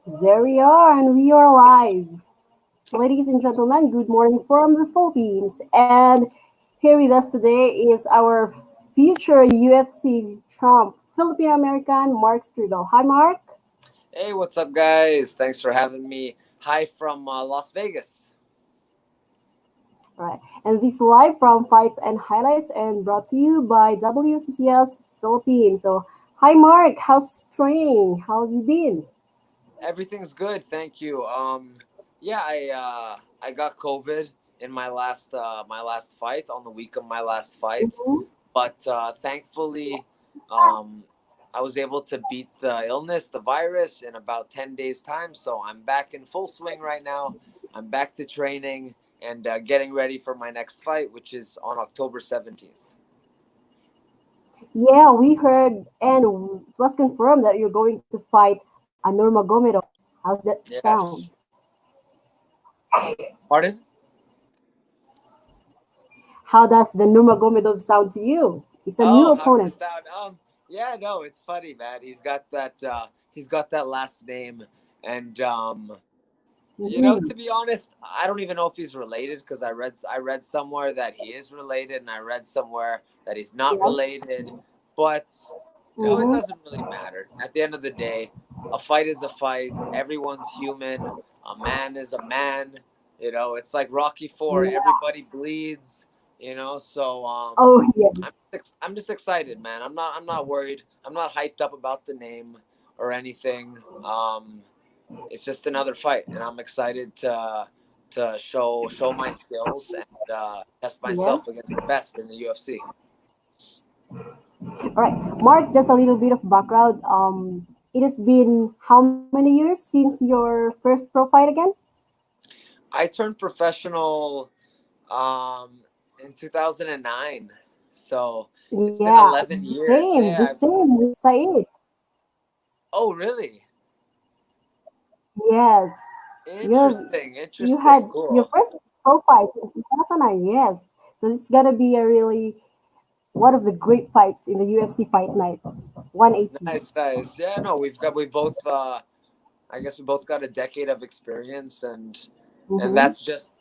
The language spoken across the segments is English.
There we are, and we are live. Ladies and gentlemen, good morning from the Philippines. And here with us today is our future UFC Trump, Filipino-American Mark Striegl. Hi, Mark. Hey, what's up, guys? Thanks for having me. Hi from Las Vegas. All right. And this live from Fights and Highlights and brought to you by WCCS Philippines. So, hi, Mark. How's training? How have you been? Everything's good, thank you. Yeah, I got COVID in my last fight on the week of my last fight, Mhm. but thankfully, um, I was able to beat the illness, the virus, in about 10 days' time. So I'm back in full swing right now. I'm back to training and getting ready for my next fight, which is on October 17th. Yeah, we heard and it was confirmed that you're going to fight a Nurmagomedov. How's that sound? Yes. Pardon? How does the Nurmagomedov sound to you? It's a new Oh, how does it opponent. sound? Yeah, no, it's funny, man. He's got that last name, and to Mhm. be honest, I don't even know if he's related because I read somewhere that he is related, and I read somewhere that he's not Yes. related. But it Hmm. doesn't really matter. At the end of the day, a fight is a fight. Everyone's human. A man is a man. It's like Rocky Four. Yeah. Everybody bleeds. So Oh, yeah. I'm just excited, man. I'm not worried. I'm not hyped up about the name or anything. It's just another fight, and I'm excited to show my skills and test Yes. myself against the best in the UFC. All right. Mark, just a little bit of background. It has been how many years since your first pro fight again? I turned professional um, in 2009, so it's been Yeah, 11 years. same. The Yeah. same with Said. Oh, really? Yes. You Interesting. you had Interesting. your Cool. first pro fight in 2009. Yes. So this is gonna be a really one of the great fights in the UFC Fight Night 180. Nice, nice. Yeah, no, we both. I guess we both got a decade of experience, and Mm-hmm. that's just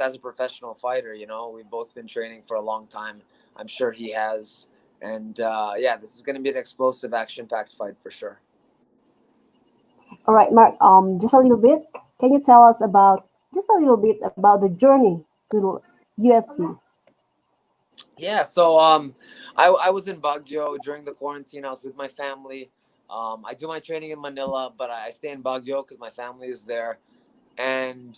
as a professional fighter. We've both been training for a long time. I'm sure he has, and yeah, this is going to be an explosive, action-packed fight for sure. All right, Mark. Just a little bit. Can you tell us about just a little bit about the journey to the UFC? Yeah, so I was in Baguio during the quarantine. I was with my family. I do my training in Manila, but I stay in Baguio because my family is there. And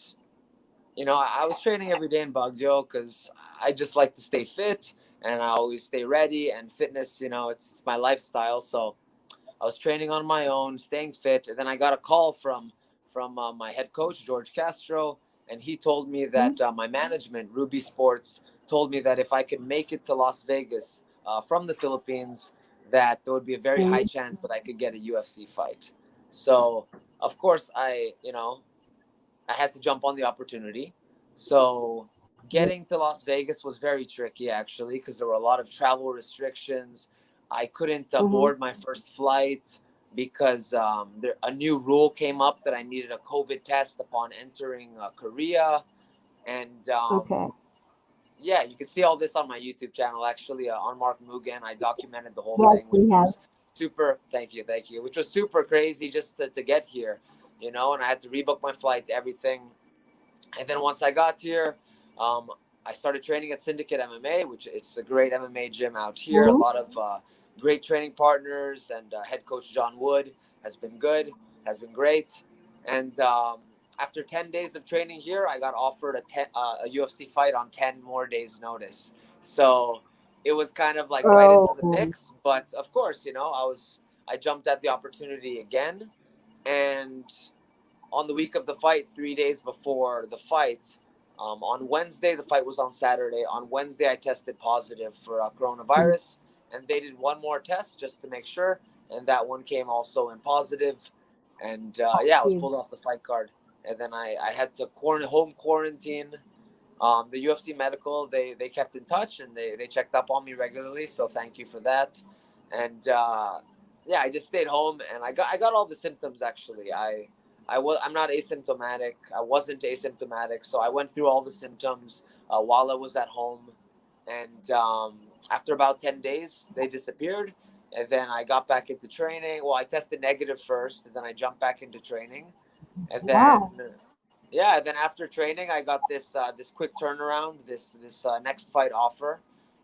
I was training every day in Baguio because I just like to stay fit and I always stay ready. And fitness, it's my lifestyle. So I was training on my own, staying fit, and then I got a call from my head coach George Castro, and he told me Mhm. that my management, Ruby Sports, told me that if I could make it to Las Vegas from the Philippines, that there would be a very high chance that I could get a UFC fight. So of course I had to jump on the opportunity. So getting to Las Vegas was very tricky actually because there were a lot of travel restrictions. I couldn't Mm-hmm. board my first flight because a new rule came up that I needed a COVID test upon entering Korea. And Okay. yeah, you can see all this on my YouTube channel actually on Mark Mugen. I documented the whole Yes, thing, which we have. was super. Thank you. Which was super crazy just to get here, and I had to rebook my flights, everything. And then once I got here, um, I started training at Syndicate MMA, which it's a great MMA gym out here. A Mm-hmm. lot of great training partners, and head coach John Wood has been good, has been great. And after 10 days of training here, I got offered a UFC fight on 10 more days' notice. So it was kind of like right into the Oh. mix. But of course, I jumped at the opportunity again, and on the week of the fight, 3 days before the fight. On Wednesday, the fight was on Saturday. On Wednesday, I tested positive for coronavirus, and they did one more test just to make sure, and that one came also in positive. And yeah, I was Positive. pulled off the fight card, and then I had to home quarantine. The UFC medical, they kept in touch and they checked up on me regularly, so thank you for that. And yeah, I just stayed home, and I got all the symptoms actually. I'm not asymptomatic. I wasn't asymptomatic, so I went through all the symptoms while I was at home, and after about 10 days, they disappeared, and then I got back into training. Well, I tested negative first, and then I jumped back into training, and then Wow. yeah, and then after training, I got this quick turnaround, this next fight offer,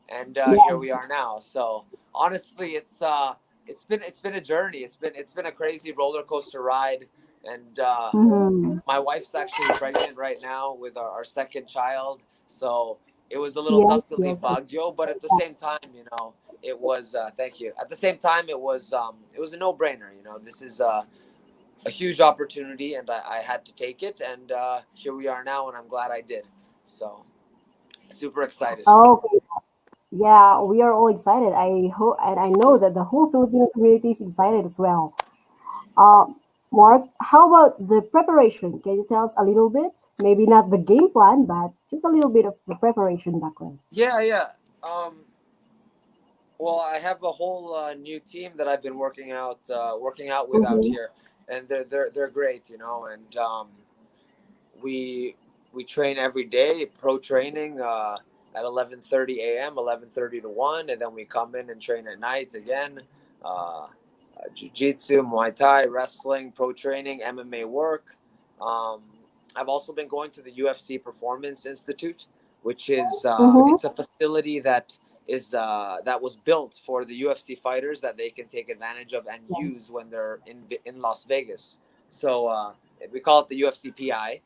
and here we Yes. are now. So honestly, it's been a journey. It's been a crazy roller coaster ride, and Mm-hmm. my wife's actually pregnant right now with our second child. So it was a little Yes, tough to leave yes. Baguio, but at the same time, it was thank you. At the same time, it was a no brainer. This is a huge opportunity, and I had to take it, and here we are now, and I'm glad I did. So super excited. Okay. Yeah, we are all excited. I hope, and I know that the whole Filipino community is excited as well. Uh, Mark, how about the preparation? Can you tell us a little bit? Maybe not the game plan, but just a little bit of the preparation background. Yeah, yeah. Well, I have a whole new team that I've been working out with out Mm-hmm. here, and they're great, and we we train every day, pro training at 11:30 a.m., 11:30 to 1, and then we come in and train at night again. Jiu-jitsu, Muay Thai, wrestling, pro training, MMA work. Um, I've also been going to the UFC Performance Institute, which is Mm-hmm. it's a facility that was built for the UFC fighters that they can take advantage of and Yeah. use when they're in Las Vegas. So we call it the UFC PI,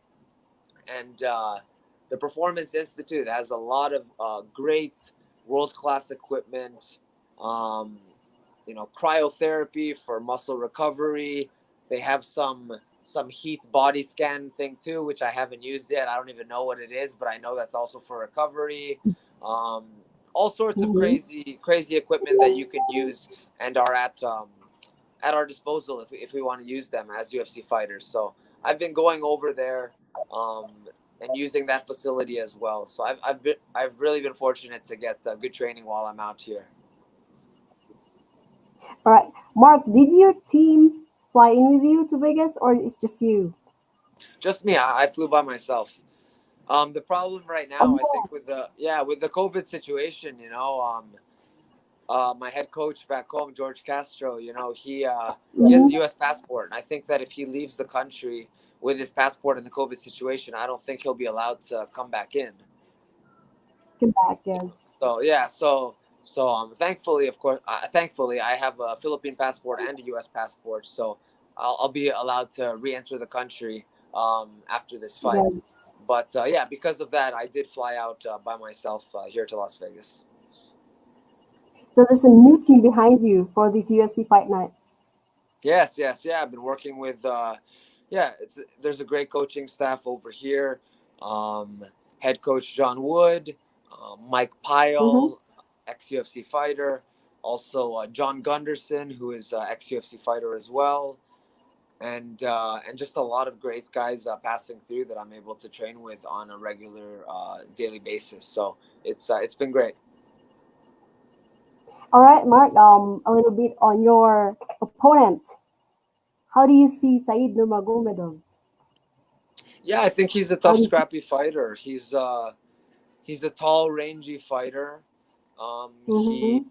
and the Performance Institute has a lot of great world class equipment. Um, cryotherapy for muscle recovery. They have some heat body scan thing too, which I haven't used yet. I don't even know what it is, but I know that's also for recovery. Um, all sorts of Mm-hmm. crazy equipment that you can use and are at our disposal if we want to use them as UFC fighters. So I've been going over there um, and using that facility as well. So I've really been fortunate to get good training while I'm out here. All right. Mark, did your team fly in with you to Vegas or it's just you? Just me, I flew by myself. The problem right now, I Oh, think, with the COVID situation, my head coach back home, George Castro, he has a mm-hmm. U.S. passport, and I think that if he leaves the country with his passport in the COVID situation, I don't think he'll be allowed to come back in. Come back, yes. So yeah, so thankfully, of course, thankfully, I have a Philippine passport and a U.S. passport, so I'll be allowed to re-enter the country after this fight. Yes. But yeah, because of that, I did fly out by myself here to Las Vegas. So there's a new team behind you for this UFC Fight Night. Yes, yes, yeah. I've been working with, yeah. There's a great coaching staff over here. Um, Head coach John Wood, Mike Mm-hmm. Pyle, ex UFC fighter. Also John Gunderson, who is ex UFC fighter as well, and just a lot of great guys passing through that I'm able to train with on a regular daily basis. So it's been great. All right, Mark. A little bit on your opponent. How do you see Said Nurmagomedov? Yeah, I think he's a How tough, do you see? scrappy fighter. He's a tall, rangy fighter. Um, Mm-hmm. he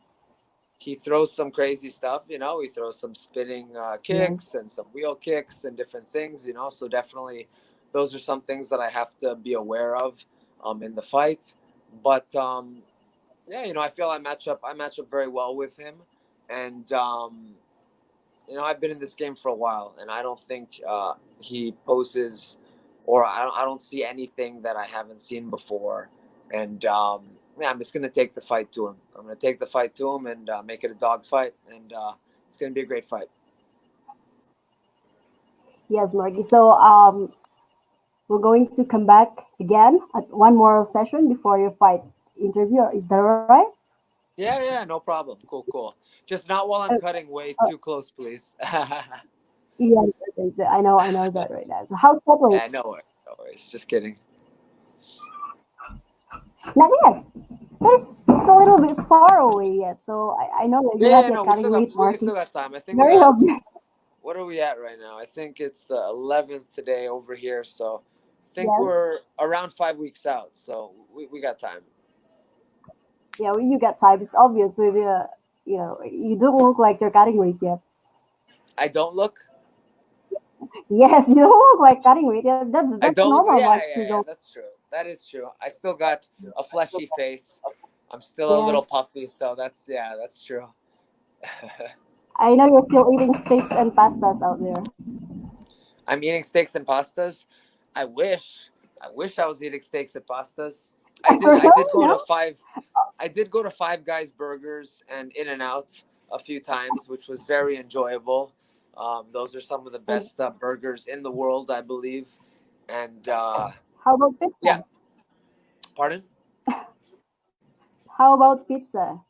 he throws some crazy stuff. He throws some spinning Yes. kicks and some wheel kicks and different things. So definitely, those are some things that I have to be aware of in the fight. But yeah, I feel I match up very well with him, and I've been in this game for a while, and I don't think he poses, or I don't see anything that I haven't seen before. And yeah, I'm just gonna take the fight to him. I'm gonna take the fight to him and make it a dog fight, and it's gonna be a great fight. Yes, Marky. So we're going to come back again at one more session before your fight interview. Is that right? Yeah, yeah, no problem. Cool, cool. Just not while I'm cutting way Uh, too close, please. yes, okay, so I know that right now. So how separate? Yeah, no worries, no worries. Just kidding. Not yet. But it's a little bit far away yet, so I know that you're not Yeah, yet no, we cutting still got weight, we Mark. still got time. I think we Very got, obvious. what are we at right now? I think it's the 11th today over here, so I think Yes. we're around 5 weeks out. So we got time. Yeah, well, you got time. It's obvious with you don't look like you're cutting weight yet. I don't look. Yes, you don't look like cutting weight. Yeah, I that's don't look. normal, Yeah, Mark yeah, yeah. Striegl. That's true. That is true. I still got a fleshy face. I'm still a little Yes, puffy, so that's true. I know you're still eating steaks and pastas out there. I'm eating steaks and pastas. I wish. I wish I was eating steaks and pastas. I did. I did Really? go to No? five. I did go to Five Guys Burgers and In and Out a few times, which was very enjoyable. Those are some of the And best burgers in the world, I believe. And how about yeah, pizza? pardon. How about pizza?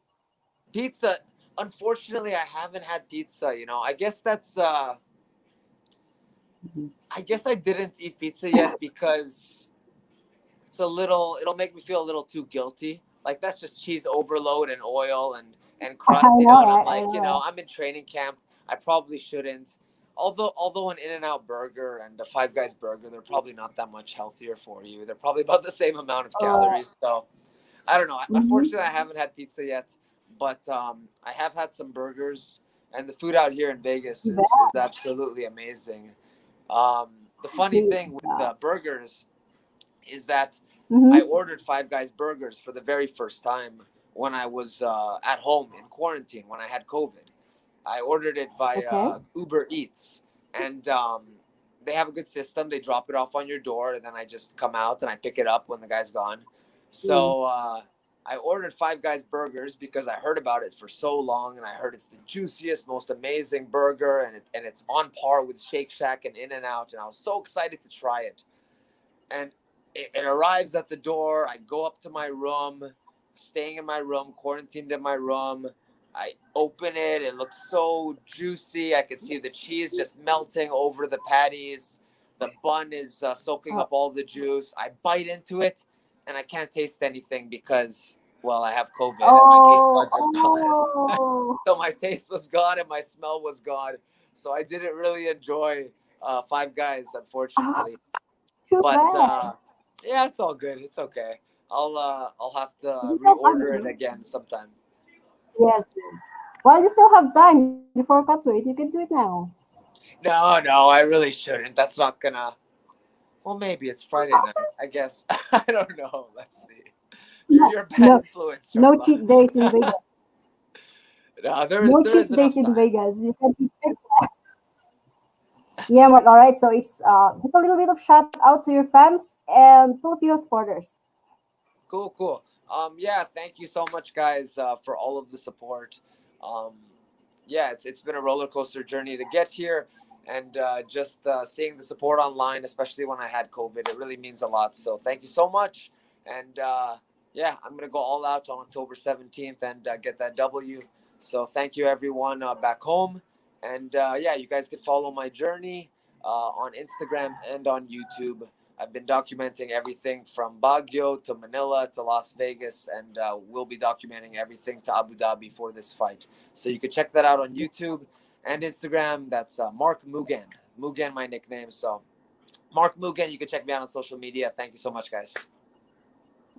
Pizza. Unfortunately, I haven't had pizza. I guess that's. I guess I didn't eat pizza yet because it's a little. It'll make me feel a little too guilty. Like that's just cheese overload and oil and I crust. know, And I'm right? I like, know, right? I'm in training camp. I probably shouldn't. Although an In-N-Out burger and a Five Guys burger, they're probably not that much healthier for you. They're probably about the same amount of Uh, calories. So I don't know. mhm. Unfortunately, I haven't had pizza yet, but I have had some burgers, and the food out here in Vegas is absolutely amazing. Um, the funny thing with Yeah. the burgers is that I Mm-hmm. ordered Five Guys burgers for the very first time when I was at home in quarantine when I had COVID. I ordered it Okay. via Uber Eats, and they have a good system. They drop it off on your door, and then I just come out and I pick it up when the guy's gone. Mm. So I ordered Five Guys burgers because I heard about it for so long, and I heard it's the juiciest, most amazing burger, and it's on par with Shake Shack and In and Out, and I was so excited to try it. And it arrives at the door. I go up to my room, staying in my room, quarantined in my room. I open it. It looks so juicy. I could see the cheese just melting over the patties. The bun is soaking Oh, up all the juice. I bite into it, and I can't taste anything because, well, I have COVID and my taste buds are gone. oh, So my taste was gone and my smell was gone. So I didn't really enjoy Five Guys, oh, unfortunately. too But bad. yeah, it's all good. It's okay. I'll have to It's so funny, reorder it though. again sometime. Yes, yes. While you still have time before cut weight, you can do it now. No, I really shouldn't. That's not gonna. Well, maybe it's Friday night. I guess I don't know. Let's see. No, You're a bad no, influence, no Charla. cheat days in Vegas. No, there is No there is cheat days enough in time. Vegas. You can eat pizza. Yeah, Mark. All right. So it's just a little bit of shout out to your fans and Filipino supporters. Cool. Yeah, thank you so much, guys, for all of the support. Um, yeah, it's been a roller coaster journey to get here, and just seeing the support online, especially when I had COVID, it really means a lot. So thank you so much, and yeah, I'm gonna go all out on October 17th and get that W. So thank you, everyone back home, and yeah, you guys can follow my journey on Instagram and on YouTube. I've been documenting everything from Baguio to Manila to Las Vegas, and we'll be documenting everything to Abu Dhabi for this fight. So you can check that out on YouTube and Instagram. That's Mark Mugen. Mugen, my nickname. So Mark Mugen, you can check me out on social media. Thank you so much, guys.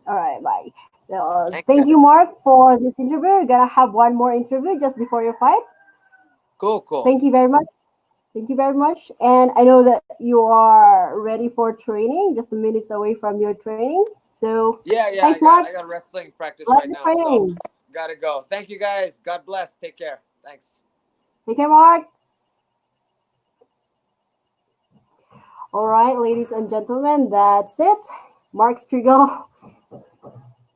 All right. Bye. Thank you, Thank you, guys. Mark, for this interview. We're gonna have one more interview just before your fight. Cool. Thank you very much. Thank you very much. And I know that you are ready for training, just a minutes away from your training. So Yeah. thanks, Mark. I got wrestling practice Love right your now, so training. gotta go. Thank you, guys. God bless. Take care. Thanks. Take care, Mark. All right, ladies and gentlemen, that's it. Mark Striegl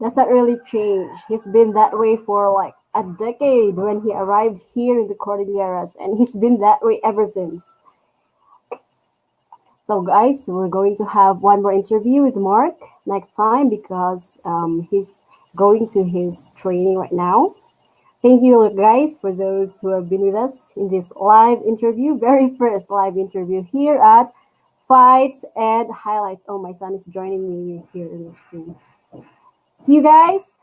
does not really change. He's been that way for like a decade when he arrived here in the Cordilleras, and he's been that way ever since. So, guys, we're going to have one more interview with Mark next time because he's going to his training right now. Thank you, guys, for those who have been with us in this live interview, very first live interview here at Fights and Highlights. Oh, my son is joining me here in the screen. See you guys.